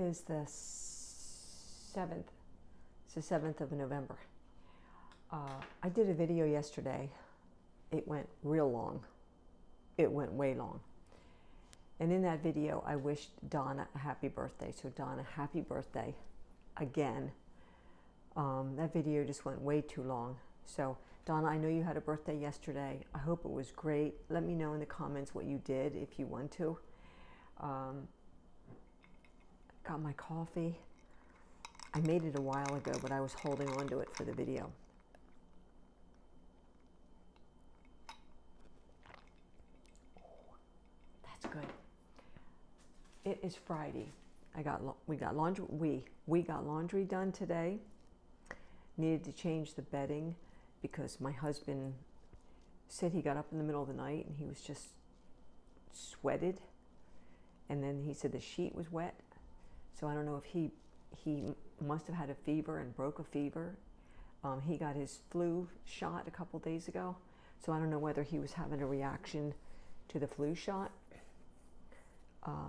is the 7th. It's the 7th of November. I did a video yesterday. It went real long. It went way long. And in that video, I wished Donna a happy birthday. So Donna, happy birthday again. That video just went way too long. So Donna, I know you had a birthday yesterday. I hope it was great. Let me know in the comments what you did if you want to. Got my coffee. I made it a while ago, but I was holding on to it for the video. That's good. It is Friday. We got laundry done today. Needed to change the bedding because my husband said he got up in the middle of the night and he was just sweated, and then he said the sheet was wet. So I don't know if he must have had a fever and broke a fever. He got his flu shot a couple days ago, so I don't know whether he was having a reaction to the flu shot.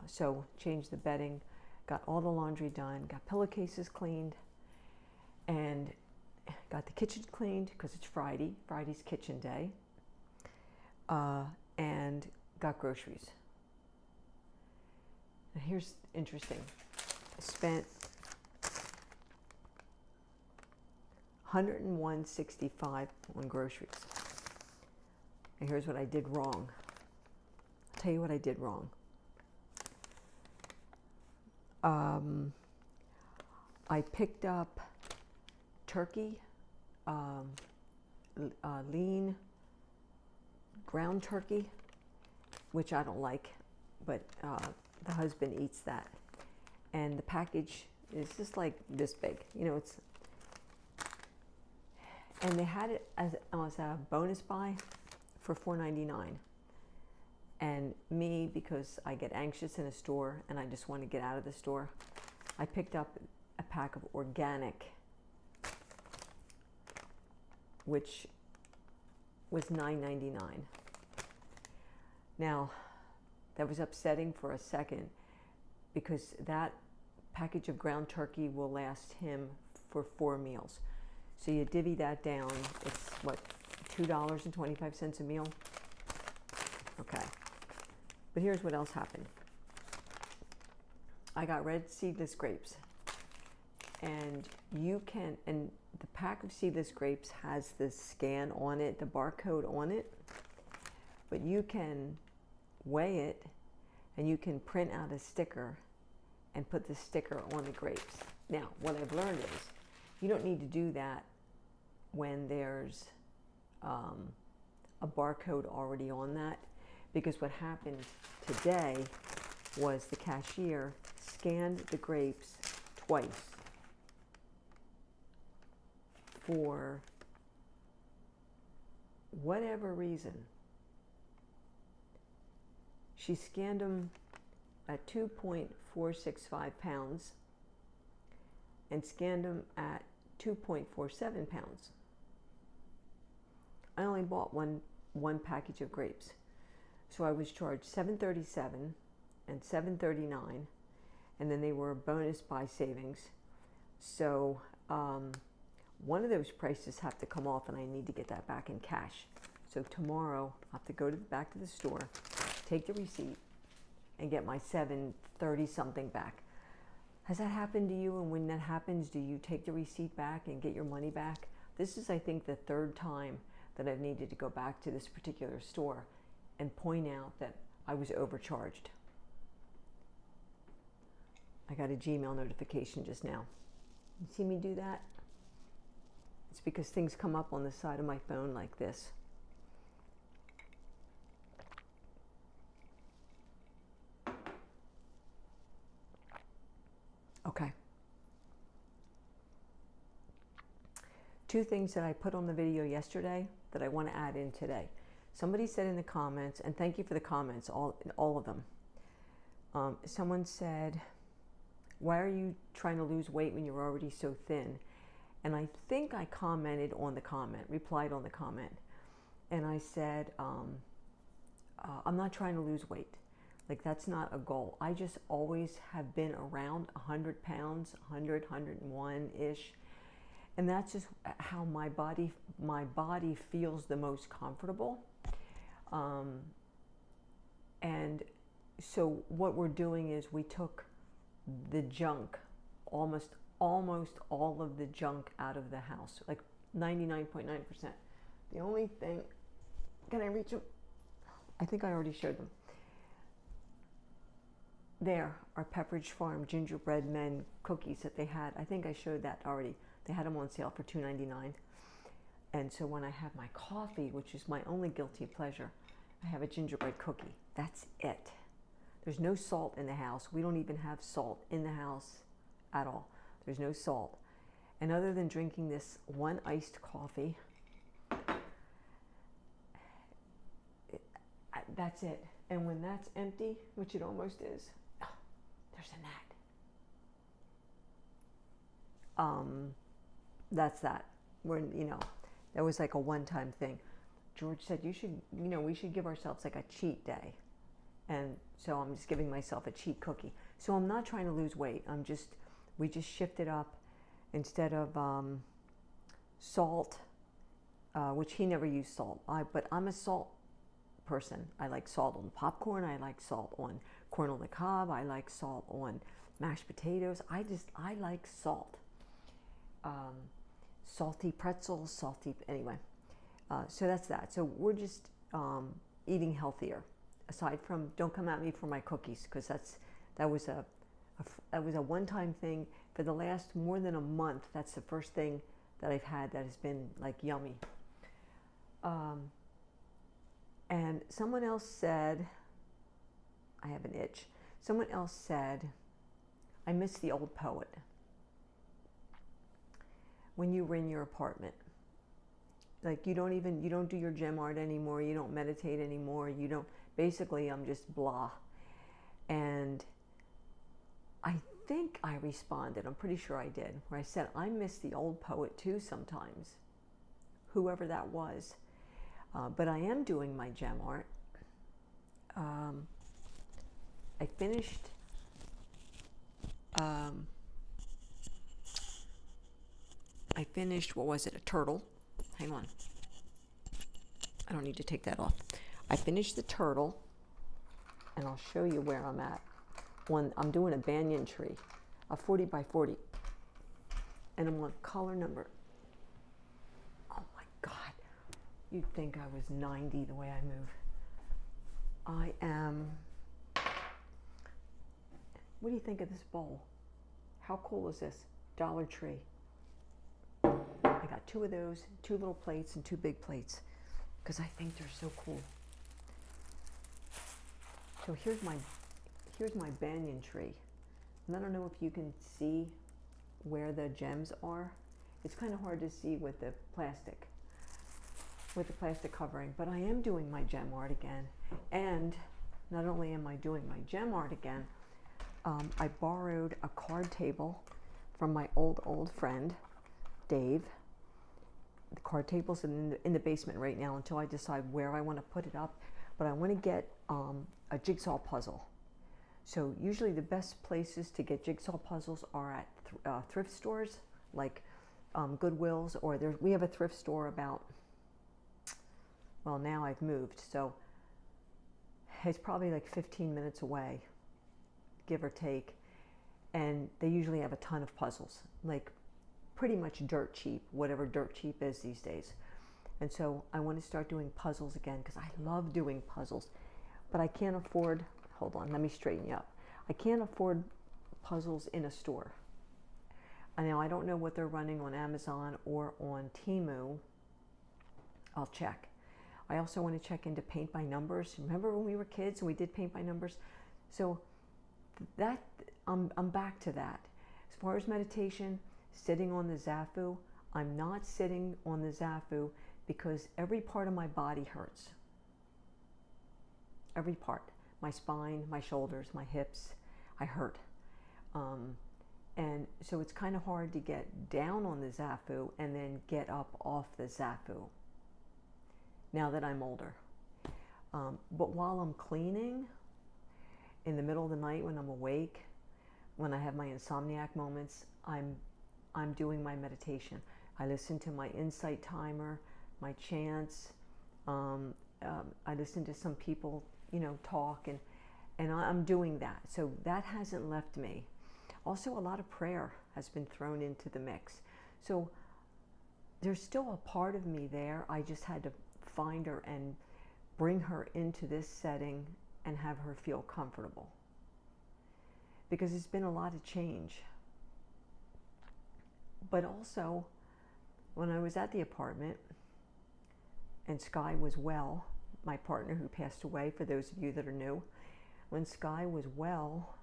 So changed the bedding, got all the laundry done, got pillowcases cleaned, and got the kitchen cleaned because it's Friday. Friday's kitchen day. And got groceries. Now here's interesting. I spent $101.65 on groceries. And here's what I did wrong. I'll tell you what I did wrong. I picked up turkey, lean ground turkey, which I don't like, but the husband eats that. And the package is just like this big, you know. And they had it as a bonus buy for $4.99. And me, because I get anxious in a store and I just want to get out of the store, I picked up a pack of organic, which was $9.99. Now, that was upsetting for a second because that package of ground turkey will last him for 4 meals. So you divvy that down, it's what, $2.25 a meal? Okay. But here's what else happened. I got red seedless grapes. And the pack of seedless grapes has the scan on it, the barcode on it. But you can weigh it and you can print out a sticker and put the sticker on the grapes. Now, what I've learned is you don't need to do that when there's a barcode already on that, because what happened today was the cashier scanned the grapes twice for whatever reason. She scanned them at 2.465 pounds and scanned them at 2.47 pounds. I only bought one package of grapes. So I was charged $7.37 and $7.39, and then they were bonus buy savings. So one of those prices have to come off, and I need to get that back in cash. So tomorrow I have to go back to the store, take the receipt, and get my $7.30 something back. Has that happened to you? And when that happens, do you take the receipt back and get your money back? This is, I think, the 3rd time that I've needed to go back to this particular store and point out that I was overcharged. I got a Gmail notification just now. You see me do that? It's because things come up on the side of my phone like this. Okay. 2 things that I put on the video yesterday that I want to add in today. Somebody said in the comments, and thank you for the comments, all of them. Someone said, why are you trying to lose weight when you're already so thin? And I think I commented on the comment, replied on the comment. And I said, I'm not trying to lose weight. Like, that's not a goal. I just always have been around 100 pounds, 100, 101-ish. And that's just how my body feels the most comfortable. And so what we're doing is we took the junk, almost all of the junk out of the house, like 99.9%. The only thing, can I reach them? I think I already showed them. There are Pepperidge Farm gingerbread men cookies that they had. I think I showed that already. They had them on sale for $2.99. And so when I have my coffee, which is my only guilty pleasure, I have a gingerbread cookie. That's it. There's no salt in the house. We don't even have salt in the house at all. There's no salt. And other than drinking this one iced coffee, that's it. And when that's empty, which it almost is, oh, there's a gnat. That's that. That was like a one-time thing. George said, we should give ourselves like a cheat day. And so I'm just giving myself a cheat cookie. So I'm not trying to lose weight. We just shifted up. Instead of salt, which he never used salt. But I'm a salt person. I like salt on popcorn. I like salt on corn on the cob. I like salt on mashed potatoes. I like salt. Salty pretzels, anyway. So that's that. So we're just eating healthier. Aside from, don't come at me for my cookies, because that was a one-time thing. For the last more than a month, that's the first thing that I've had that has been like yummy. And someone else said, I have an itch. Someone else said, I miss the old poet. When you were in your apartment, like you don't do your gem art anymore. You don't meditate anymore. Basically I'm just blah. And I think I responded, I'm pretty sure I did, where I said, I miss the old poet too sometimes, whoever that was. But I am doing my gem art. I finished what was it, a turtle. Hang on. I don't need to take that off. I finished the turtle, and I'll show you where I'm at. I'm doing a banyan tree, a 40 by 40, and I'm on color number. Oh my God, you'd think I was 90 the way I move. I am. What do you think of this bowl? How cool is this? Dollar Tree. I got 2 of those, 2 little plates and 2 big plates, because I think they're so cool. So here's my banyan tree. And I don't know if you can see where the gems are. It's kind of hard to see with the plastic covering, but I am doing my gem art again. And not only am I doing my gem art again, I borrowed a card table from my old friend, Dave. The card table's in the basement right now until I decide where I want to put it up. But I want to get a jigsaw puzzle. So usually the best places to get jigsaw puzzles are at thrift stores, like Goodwill's, or we have a thrift store about, well, now I've moved, so it's probably like 15 minutes away, give or take. And they usually have a ton of puzzles, like pretty much dirt cheap, whatever dirt cheap is these days. And so I want to start doing puzzles again, because I love doing puzzles, but I can't afford, hold on, let me straighten you up. I can't afford puzzles in a store. And now I don't know what they're running on Amazon or on Temu. I'll check. I also want to check into paint by numbers. Remember when we were kids and we did paint by numbers? So that, I'm back to that. As far as meditation, sitting on the Zafu, I'm not sitting on the Zafu because every part of my body hurts. Every part. My spine, my shoulders, my hips, I hurt. And so it's kind of hard to get down on the Zafu and then get up off the Zafu now that I'm older. But while I'm cleaning, in the middle of the night when I'm awake, when I have my insomniac moments, I'm doing my meditation. I listen to my insight timer, my chants. I listen to some people, talk, and I'm doing that. So that hasn't left me. Also, a lot of prayer has been thrown into the mix. So there's still a part of me there. I just had to find her and bring her into this setting and have her feel comfortable. Because it's been a lot of change. But also, when I was at the apartment, and Sky was well, my partner who passed away, for those of you that are new, when Sky was well,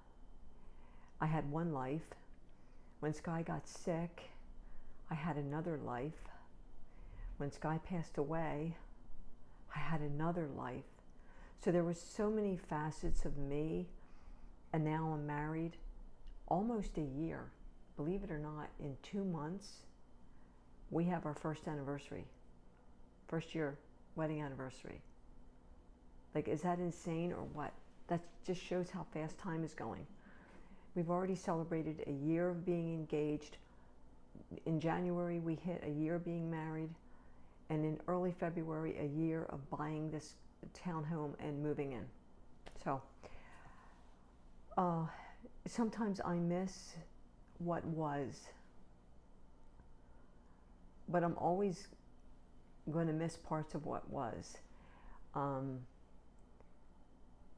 I had one life. When Sky got sick, I had another life. When Sky passed away, I had another life. So there were so many facets of me, and now I'm married almost a year. Believe it or not, in 2 months, we have our first anniversary. First year wedding anniversary. Like, is that insane or what? That just shows how fast time is going. We've already celebrated a year of being engaged. In January, we hit a year being married. And in early February, a year of buying this townhome and moving in. So, sometimes I miss what was. But I'm always going to miss parts of what was.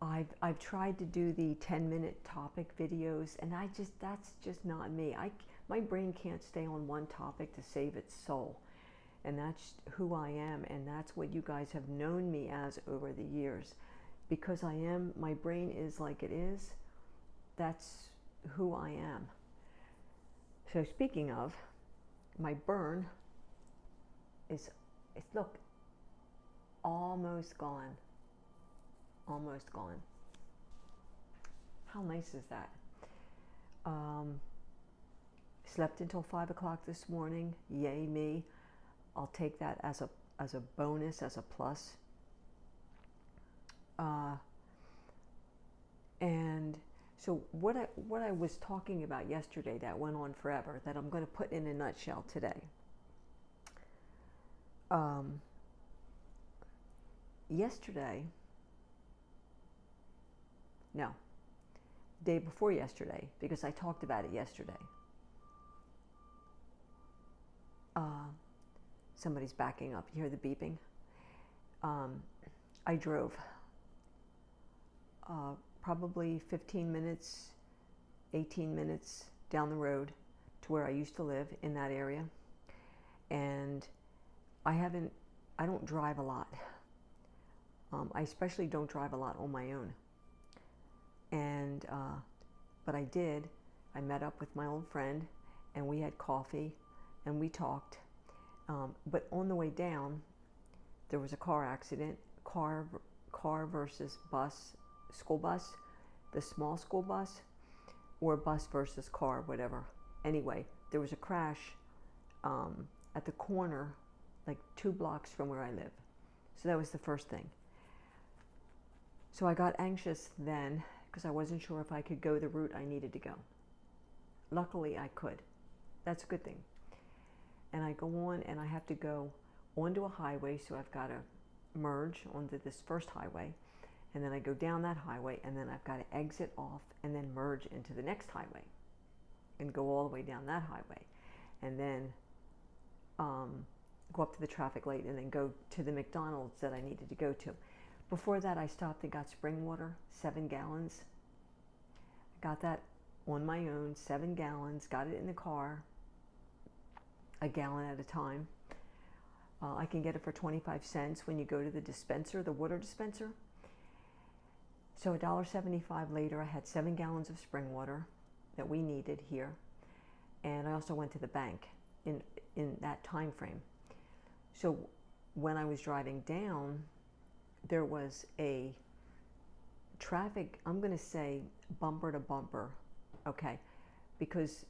I've tried to do the 10-minute topic videos, and that's just not me. My brain can't stay on one topic to save its soul. And that's who I am, and that's what you guys have known me as over the years. Because my brain is like it is, that's who I am. So speaking of, my burn is look, almost gone. Almost gone. How nice is that? Slept until 5 o'clock this morning. Yay me. I'll take that as a bonus, as a plus. And so what I was talking about yesterday that went on forever, that I'm going to put in a nutshell today. Day before yesterday, because I talked about it yesterday. Somebody's backing up. You hear the beeping? I drove probably 15 minutes, 18 minutes down the road to where I used to live in that area. And I don't drive a lot. I especially don't drive a lot on my own. And, but I did. I met up with my old friend, and we had coffee, and we talked. But on the way down, there was a car accident, car versus bus, school bus, the small school bus, or bus versus car, whatever. Anyway, there was a crash at the corner, like 2 blocks from where I live. So that was the first thing. So I got anxious then, because I wasn't sure if I could go the route I needed to go. Luckily, I could. That's a good thing. And I go on, and I have to go onto a highway, so I've got to merge onto this first highway, and then I go down that highway, and then I've got to exit off and then merge into the next highway and go all the way down that highway, and then go up to the traffic light, and then go to the McDonald's that I needed to go to. Before that, I stopped and got spring water, 7 gallons. I got that on my own, 7 gallons, got it in the car, a gallon at a time. I can get it for 25 cents when you go to the dispenser, the water dispenser. So $1.75 later, I had 7 gallons of spring water that we needed here. And I also went to the bank in that time frame. So when I was driving down, there was a traffic, I'm going to say bumper to bumper, okay, because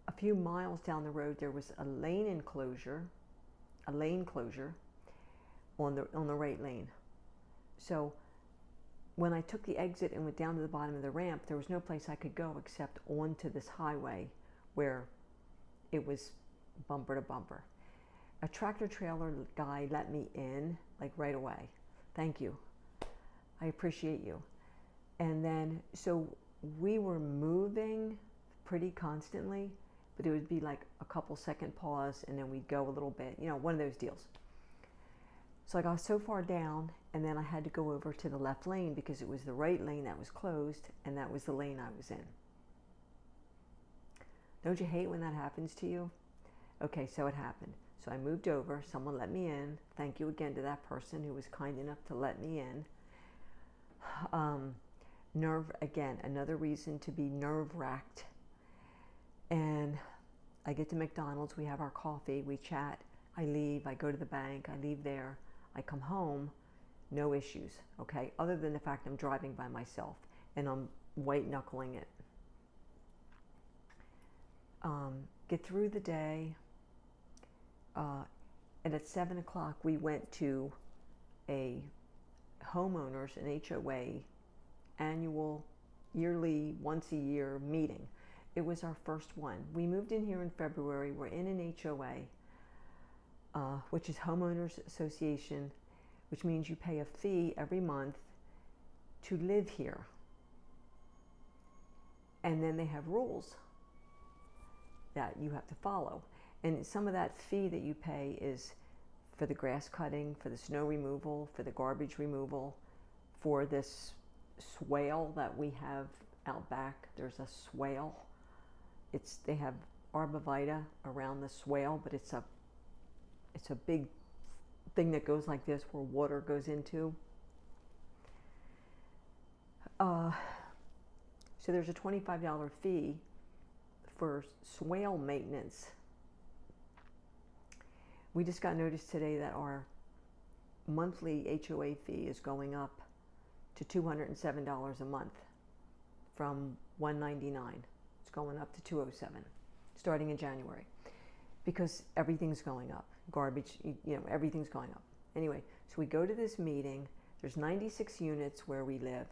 a few miles down the road there was a lane closure on the right lane. So when I took the exit and went down to the bottom of the ramp, there was no place I could go except onto this highway where it was bumper to bumper. A tractor trailer guy let me in like right away. Thank you. I appreciate you. And then, so we were moving pretty constantly, but it would be like a couple second pause and then we'd go a little bit, you know, one of those deals. So I got so far down and then I had to go over to the left lane because it was the right lane that was closed and that was the lane I was in. Don't you hate when that happens to you? Okay, so it happened. So I moved over, someone let me in. Thank you again to that person who was kind enough to let me in. Again, another reason to be nerve-wracked. And I get to McDonald's, we have our coffee, we chat, I leave, I go to the bank, I leave there, I come home, no issues, okay? Other than the fact I'm driving by myself and I'm white knuckling it. Get through the day, and at 7 o'clock we went to a homeowners, an HOA, annual, yearly, once a year meeting. It was our first one. We moved in here in February. We're in an HOA, which is Homeowners Association, which means you pay a fee every month to live here. And then they have rules that you have to follow. And some of that fee that you pay is for the grass cutting, for the snow removal, for the garbage removal, for this swale that we have out back. There's a swale. They have arborvitae around the swale, but it's a big thing that goes like this where water goes into. So there's a $25 fee for swale maintenance. We just got notice today that our monthly HOA fee is going up to $207 a month from $199. It's going up to $207 starting in January because everything's going up. Garbage, everything's going up. Anyway, so we go to this meeting. There's 96 units where we live,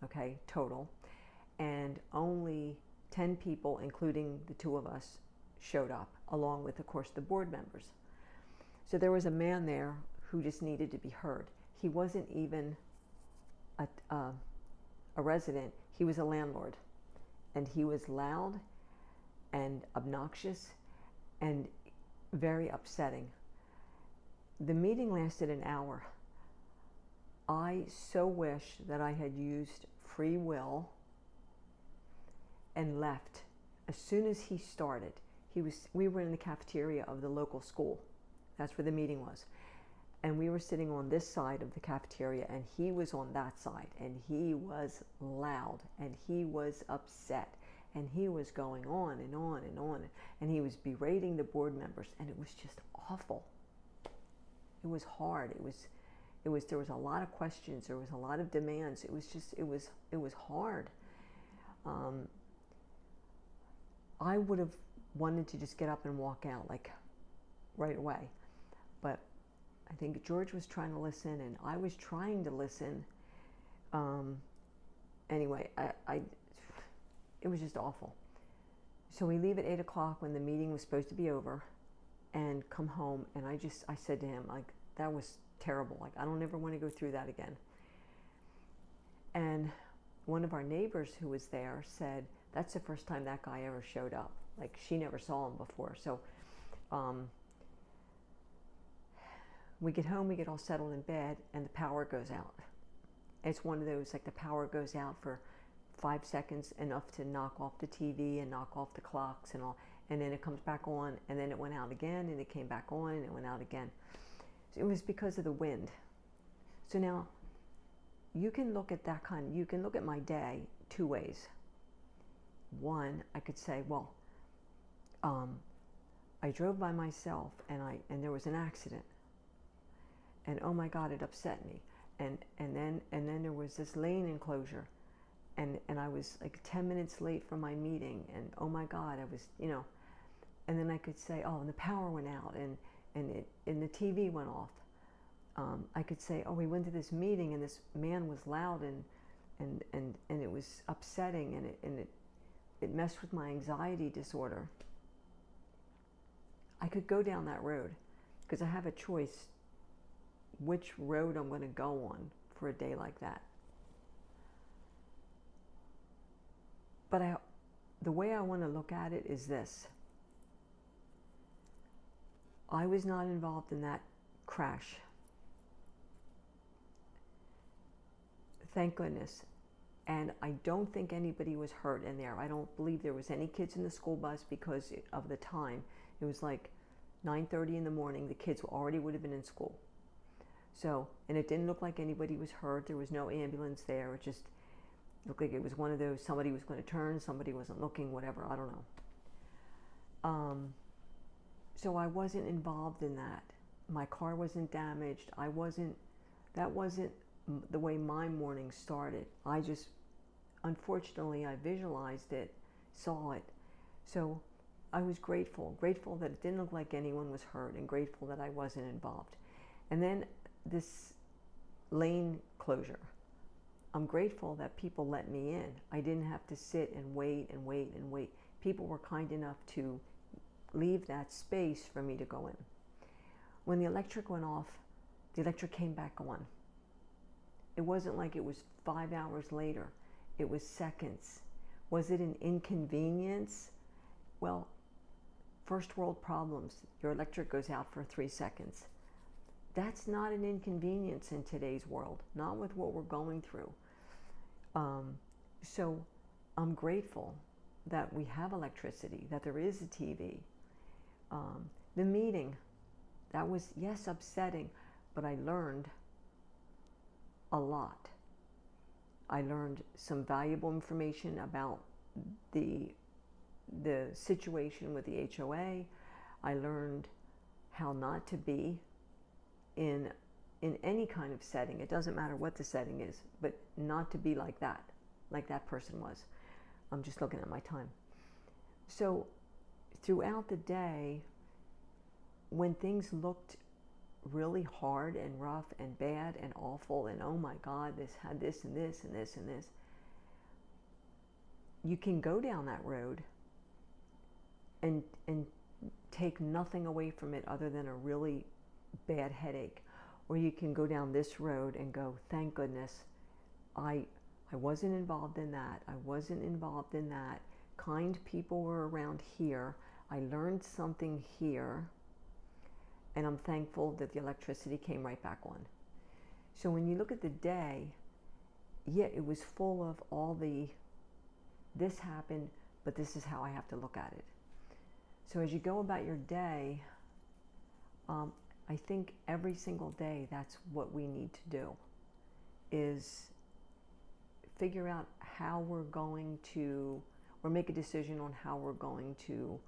okay, total, and only 10 people, including the two of us, showed up, along with, of course, the board members. So there was a man there who just needed to be heard. He wasn't even a resident. He was a landlord. And he was loud and obnoxious and very upsetting. The meeting lasted an hour. I so wish that I had used free will and left. As soon as he started, we were in the cafeteria of the local school. That's where the meeting was. And we were sitting on this side of the cafeteria and he was on that side and he was loud and he was upset and he was going on and on and on and he was berating the board members and it was just awful. It was hard. There was a lot of questions. There was a lot of demands. It was hard. I would have wanted to just get up and walk out like right away. But I think George was trying to listen and I was trying to listen. Anyway, it was just awful. So we leave at 8 o'clock when the meeting was supposed to be over and come home and I said to him, like, that was terrible. Like, I don't ever want to go through that again. And one of our neighbors who was there said, that's the first time that guy ever showed up. Like, she never saw him before. So we get home, we get all settled in bed, and the power goes out. It's one of those, like, the power goes out for 5 seconds, enough to knock off the TV and knock off the clocks and all, and then it comes back on, and then it went out again, and it came back on, and it went out again. So it was because of the wind. So now, you can look at you can look at my day two ways. One, I could say, well, I drove by myself and there was an accident. And oh my God, it upset me. And then there was this lane enclosure and I was like 10 minutes late for my meeting and oh my God, I was, and then I could say, oh, and the power went out and the TV went off. I could say, oh, we went to this meeting and this man was loud and and it was upsetting, and it messed with my anxiety disorder. I could go down that road because I have a choice which road I'm going to go on for a day like that. But the way I want to look at it is this. I was not involved in that crash. Thank goodness. And I don't think anybody was hurt in there. I don't believe there was any kids in the school bus because of the time. It was like 9:30 in the morning. The kids already would have been in school. So, and it didn't look like anybody was hurt. There was no ambulance there. It just looked like it was one of those, somebody was going to turn, somebody wasn't looking, whatever, I don't know. So I wasn't involved in that. My car wasn't damaged. That wasn't the way my morning started. I just, unfortunately, I visualized it, saw it. So I was grateful that it didn't look like anyone was hurt, and grateful that I wasn't involved. And then this lane closure. I'm grateful that people let me in. I didn't have to sit and wait and wait and wait. People were kind enough to leave that space for me to go in. When the electric went off, the electric came back on. It wasn't like it was 5 hours later. It was seconds. Was it an inconvenience? Well, first world problems. Your electric goes out for 3 seconds. That's not an inconvenience in today's world, not with what we're going through. So I'm grateful that we have electricity, that there is a TV. The meeting, that was, yes, upsetting, but I learned a lot. I learned some valuable information about the situation with the HOA. I learned how not to be in any kind of setting. It doesn't matter what the setting is, but not to be like that person was. I'm just looking at my time. So throughout the day, when things looked really hard and rough and bad and awful and oh my God, this had this and this and this and this, you can go down that road and take nothing away from it other than a really bad headache. Or you can go down this road and go, thank goodness, I wasn't involved in that. I wasn't involved in that. Kind people were around here. I learned something here. And I'm thankful that the electricity came right back on. So when you look at the day, yeah, it was full of all this happened, but this is how I have to look at it. So as you go about your day, I think every single day that's what we need to do, is figure out how we're going to, or make a decision on how we're going to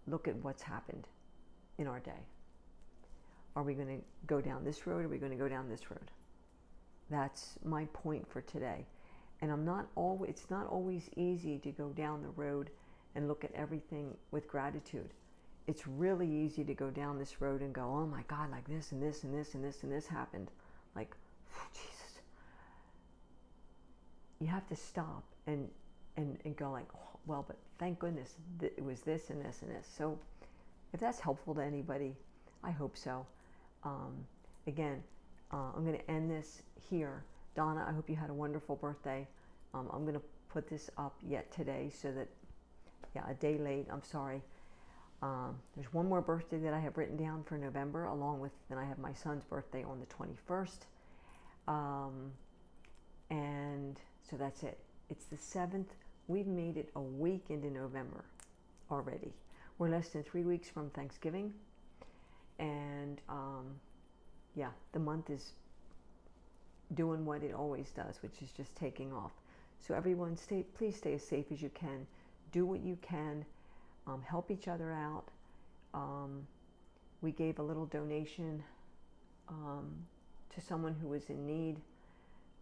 look at what's happened in our day. Are we going to go down this road? Or are we going to go down this road? That's my point for today. And it's not always easy to go down the road and look at everything with gratitude. It's really easy to go down this road and go, oh my God, like this and this and this and this and this happened. Like, Jesus. You have to stop and go like, oh, well, but thank goodness it was this and this and this. So if that's helpful to anybody, I hope so. Again, I'm going to end this here. Donna, I hope you had a wonderful birthday. I'm going to put this up yet today so that, yeah, a day late, I'm sorry. There's one more birthday that I have written down for November, along with, then I have my son's birthday on the 21st. And so that's it. It's the 7th. We've made it a week into November already. We're less than 3 weeks from Thanksgiving. And yeah, the month is doing what it always does, which is just taking off. So everyone, please stay as safe as you can. Do what you can. Help each other out. We gave a little donation to someone who was in need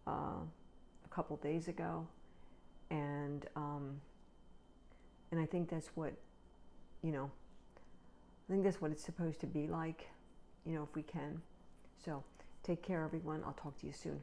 a couple days ago, and I think that's what, I think that's what it's supposed to be like, if we can. So take care, everyone. I'll talk to you soon.